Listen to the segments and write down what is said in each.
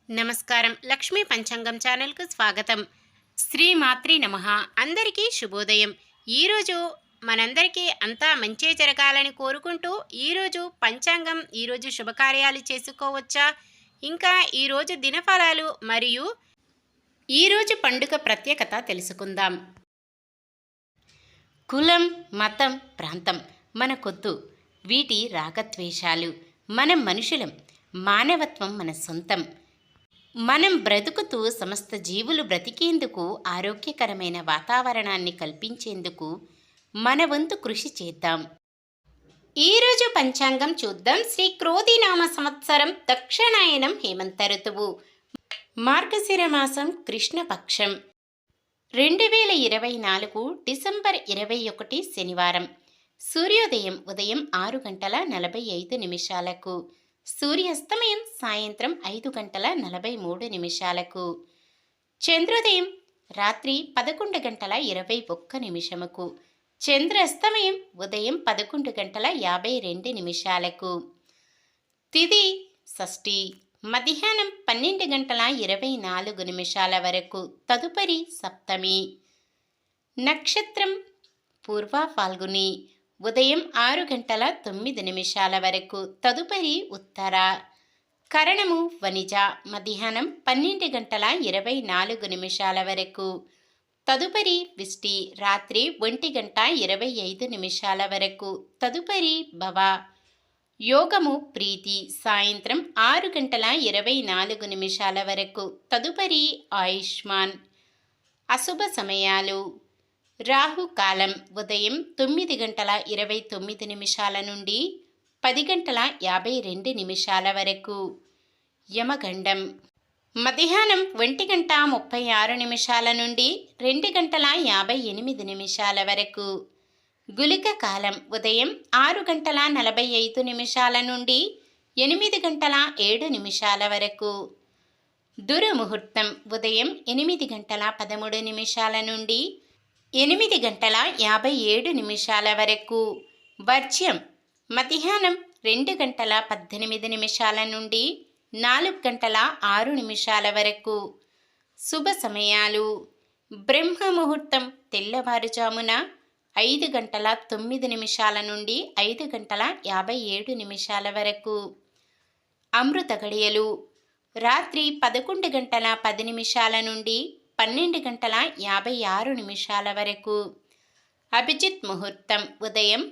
నమస్కారం. లక్ష్మీ పంచాంగం ఛానల్‌కు స్వాగతం. శ్రీమాత్రే నమః. అందరికీ శుభోదయం. ఈరోజు మనందరికీ అంతా మంచే జరగాలని కోరుకుంటూ ఈరోజు పంచాంగం, ఈరోజు శుభకార్యాలు చేసుకోవచ్చా, ఇంకా ఈరోజు దినఫలాలు మరియు ఈరోజు పండుగ ప్రత్యేకత తెలుసుకుందాం. కులం, మతం, ప్రాంతం మనకొద్దు. వీటి రాగద్వేషాలు. మనం మనుషులం. మానవత్వం మన సొంతం. మనం బ్రతుకుతూ సమస్త జీవులు బ్రతికేందుకు ఆరోగ్యకరమైన వాతావరణాన్ని కల్పించేందుకు మన వంతు కృషి చేద్దాం. ఈరోజు పంచాంగం చూద్దాం. శ్రీ క్రోధినామ సంవత్సరం, దక్షిణాయనం, హేమంత ఋతువు, మార్గశిర మాసం, కృష్ణపక్షం, 2024 డిసెంబర్ 21 శనివారం. సూర్యోదయం ఉదయం 6:45 సూర్యాస్తమయం సాయంత్రం 5:43. చంద్రోదయం రాత్రి 11:21. చంద్రాస్తమయం ఉదయం 11:52. తిథి షష్ఠి, మధ్యాహ్నం 12:24 వరకు. తదుపరి సప్తమి. నక్షత్రం పూర్వ ఫాల్గుని, ఉదయం 6:09 వరకు. తదుపరి ఉత్తర. కరణము వనిజ, మధ్యాహ్నం 12:24 వరకు. తదుపరి విష్టి, రాత్రి 1:25 వరకు. తదుపరి భవ. యోగము ప్రీతి, సాయంత్రం 6:24 వరకు. తదుపరి ఆయుష్మాన్. అశుభ సమయాలు: రాహుకాలం ఉదయం 9:29 నుండి 10:52 వరకు. యమగండం మధ్యాహ్నం 1:36 నుండి 2:58 వరకు. గుళిక కాలం ఉదయం 6:45 నుండి 8:07 వరకు. దుర్ముహూర్తం ఉదయం 8:13 నుండి 8:57 వరకు. వర్జ్యం మధ్యాహ్నం 2:18 నుండి 4:06 వరకు. శుభ సమయాలు: బ్రహ్మముహూర్తం తెల్లవారుజామున 5:09 నుండి 5:57 వరకు. అమృత గడియలు రాత్రి 11:10 నుండి 12:56 వరకు. అభిజిత్ ముహూర్తం ఉదయం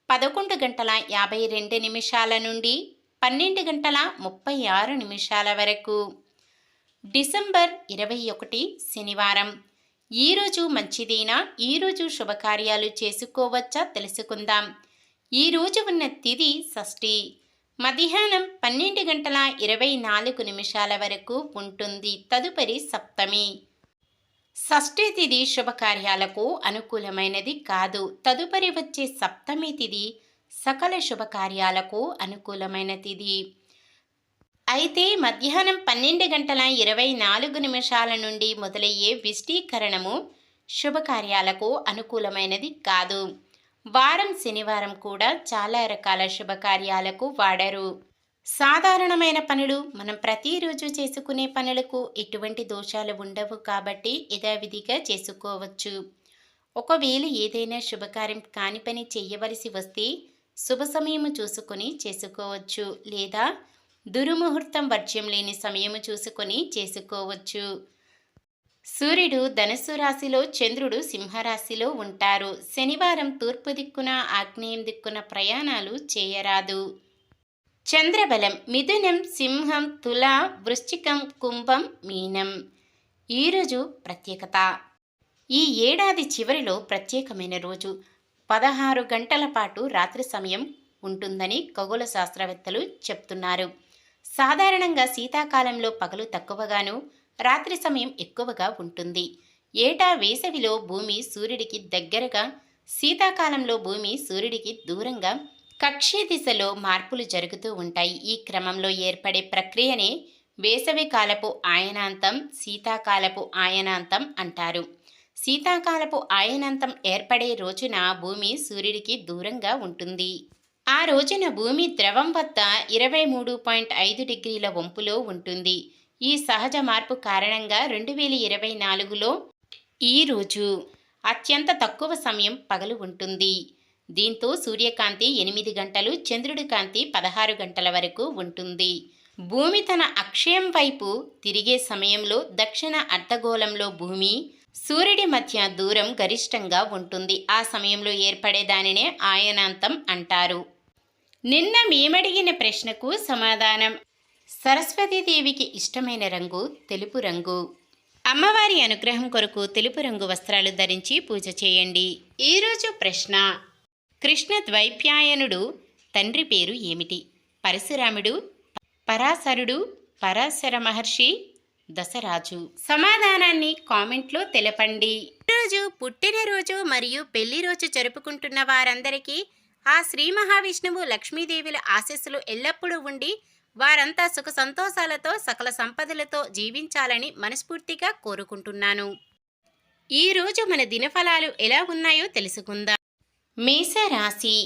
11:52 నుండి 12:36 వరకు. డిసెంబర్ 21 శనివారం. ఈరోజు మంచిదేనా? ఈరోజు శుభకార్యాలు చేసుకోవచ్చా తెలుసుకుందాం. ఈరోజు ఉన్న తిథి షష్ఠి, మధ్యాహ్నం 12:24 వరకు ఉంటుంది. తదుపరి సప్తమి. షష్ఠి తిథి శుభకార్యాలకు అనుకూలమైనది కాదు. తదుపరి వచ్చే సప్తమి తిథి సకల శుభకార్యాలకు అనుకూలమైన తిథి. అయితే మధ్యాహ్నం 12:24 నుండి మొదలయ్యే విష్టీకరణము శుభకార్యాలకు అనుకూలమైనది కాదు. వారం శనివారం కూడా చాలా రకాల శుభకార్యాలకు వాడరు. సాధారణమైన పనులు, మనం ప్రతిరోజు చేసుకునే పనులకు ఎటువంటి దోషాలు ఉండవు కాబట్టి యథావిధిగా చేసుకోవచ్చు. ఒకవేళ ఏదైనా శుభకార్యం కాని పని చేయవలసి వస్తే శుభ సమయము చూసుకొని చేసుకోవచ్చు, లేదా దుర్ముహూర్తం వర్జ్యం లేని సమయము చూసుకొని చేసుకోవచ్చు. సూర్యుడు ధనుస్సు రాశిలో, చంద్రుడు సింహరాశిలో ఉంటారు. శనివారం తూర్పు దిక్కున, ఆగ్నేయం దిక్కున ప్రయాణాలు చేయరాదు. చంద్రబలం మిథునం, సింహం, తుల, వృశ్చికం, కుంభం, మీనం. ఈరోజు ప్రత్యేకత: ఈ ఏడాది చివరిలో ప్రత్యేకమైన రోజు. 16 గంటల పాటు రాత్రి సమయం ఉంటుందని ఖగోళ శాస్త్రవేత్తలు చెప్తున్నారు. సాధారణంగా శీతాకాలంలో పగలు తక్కువగాను, రాత్రి సమయం ఎక్కువగా ఉంటుంది. ఏటా వేసవిలో భూమి సూర్యుడికి దగ్గరగా, శీతాకాలంలో భూమి సూర్యుడికి దూరంగా కక్ష్య దిశలో మార్పులు జరుగుతూ ఉంటాయి. ఈ క్రమంలో ఏర్పడే ప్రక్రియనే వేసవి కాలపు ఆయనాంతం, శీతాకాలపు ఆయనాంతం అంటారు. శీతాకాలపు ఆయనాంతం ఏర్పడే రోజున భూమి సూర్యుడికి దూరంగా ఉంటుంది. ఆ రోజున భూమి ద్రవం వద్ద 23.5 డిగ్రీల వంపులో ఉంటుంది. ఈ సహజ మార్పు కారణంగా 2024లో ఈరోజు అత్యంత తక్కువ సమయం పగలు ఉంటుంది. దీంతో సూర్యకాంతి 8 గంటలు, చంద్రుడి కాంతి 16 గంటల వరకు ఉంటుంది. భూమి తన అక్షయం వైపు తిరిగే సమయంలో దక్షిణ అర్ధగోళంలో భూమి, సూర్యుడి మధ్య దూరం గరిష్టంగా ఉంటుంది. ఆ సమయంలో ఏర్పడే దానినే ఆయనాంతం అంటారు. నిన్న మేమడిగిన ప్రశ్నకు సమాధానం. సరస్వతీదేవికి ఇష్టమైన రంగు తెలుపు రంగు. అమ్మవారి అనుగ్రహం కొరకు తెలుపు రంగు వస్త్రాలు ధరించి పూజ చేయండి. ఈరోజు ప్రశ్న: కృష్ణ ద్వైపాయనుడు తండ్రి పేరు ఏమిటి? పరశురాముడు, పరాశరుడు, పరాశర మహర్షి, దశరాజు. సమాధానాన్ని కామెంట్లో తెలపండి. ఈరోజు పుట్టినరోజు మరియు పెళ్లి రోజు జరుపుకుంటున్న వారందరికీ ఆ శ్రీ మహావిష్ణువు, లక్ష్మీదేవుల ఆశీస్సులు ఎల్లప్పుడూ ఉండి వారంతా సుఖ సంతోషాలతో సకల సంపదలతో జీవించాలని మనస్ఫూర్తిగా కోరుకుంటున్నాను. ఈరోజు మన దినఫలాలు ఎలా ఉన్నాయో తెలుసుకుందాం. మేషరాశి: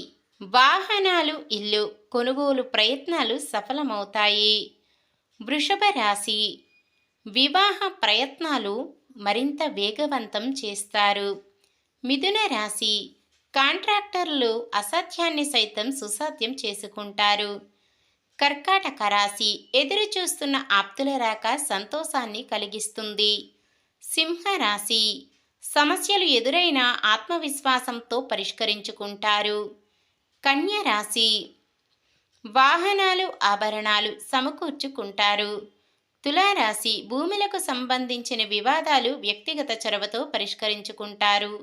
వాహనాలు, ఇల్లు కొనుగోలు ప్రయత్నాలు సఫలమవుతాయి. వృషభ రాశి: వివాహ ప్రయత్నాలు మరింత వేగవంతం చేస్తారు. మిథున రాశి: కాంట్రాక్టర్లు అసాధ్యాన్ని సైతం సుసాధ్యం చేసుకుంటారు. కర్కాటక రాశి: ఎదురు చూస్తున్న ఆప్తుల రాక సంతోషాన్ని కలిగిస్తుంది. సింహరాశి: సమస్యలు ఎదురైనా ఆత్మవిశ్వాసంతో పరిష్కరించుకుంటారు. కన్య రాశి: వాహనాలు, ఆభరణాలు సమకూర్చుకుంటారు. తులారాశి: భూములకు సంబంధించిన వివాదాలు వ్యక్తిగత చొరవతో పరిష్కరించుకుంటారు.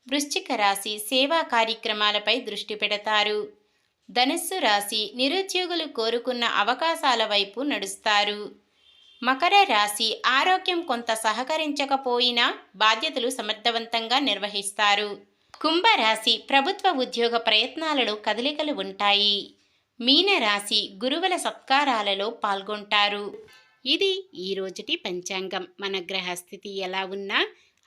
వృశ్చిక రాశి: సేవా కార్యక్రమాలపై దృష్టి పెడతారు. ధనుస్సు రాశి: నిరుద్యోగులు కోరుకున్న అవకాశాల వైపు నడుస్తారు. మకర రాశి: ఆరోగ్యం కొంత సహకరించకపోయినా బాధ్యతలు సమర్థవంతంగా నిర్వహిస్తారు. కుంభరాశి: ప్రభుత్వ ఉద్యోగ ప్రయత్నాలలో కదలికలు ఉంటాయి. మీనరాశి: గురువుల సత్కారాలలో పాల్గొంటారు. ఇది ఈ రోజుటి పంచాంగం. మన గ్రహస్థితి ఎలా ఉన్నా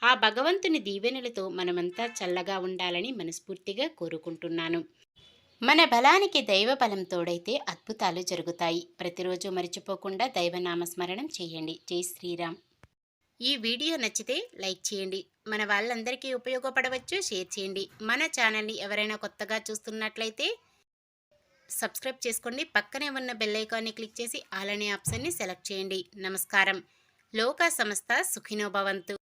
ఆ భగవంతుని దీవెనలతో మనమంతా చల్లగా ఉండాలని మనస్ఫూర్తిగా కోరుకుంటున్నాను. మన బలానికి దైవ బలం తోడైతే అద్భుతాలు జరుగుతాయి. ప్రతిరోజు మర్చిపోకుండా దైవనామస్మరణం చేయండి. జై శ్రీరామ్. ఈ వీడియో నచ్చితే లైక్ చేయండి. మన వాళ్ళందరికీ ఉపయోగపడవచ్చు. షేర్ చేయండి. మన ఛానల్ని ఎవరైనా కొత్తగా చూస్తున్నట్లయితే సబ్స్క్రైబ్ చేసుకోండి. పక్కనే ఉన్న బెల్ ఐకాన్ని క్లిక్ చేసి ఆల్ అనే ఆప్షన్ని సెలెక్ట్ చేయండి. నమస్కారం. లోకా సమస్త సుఖినో భవంతు.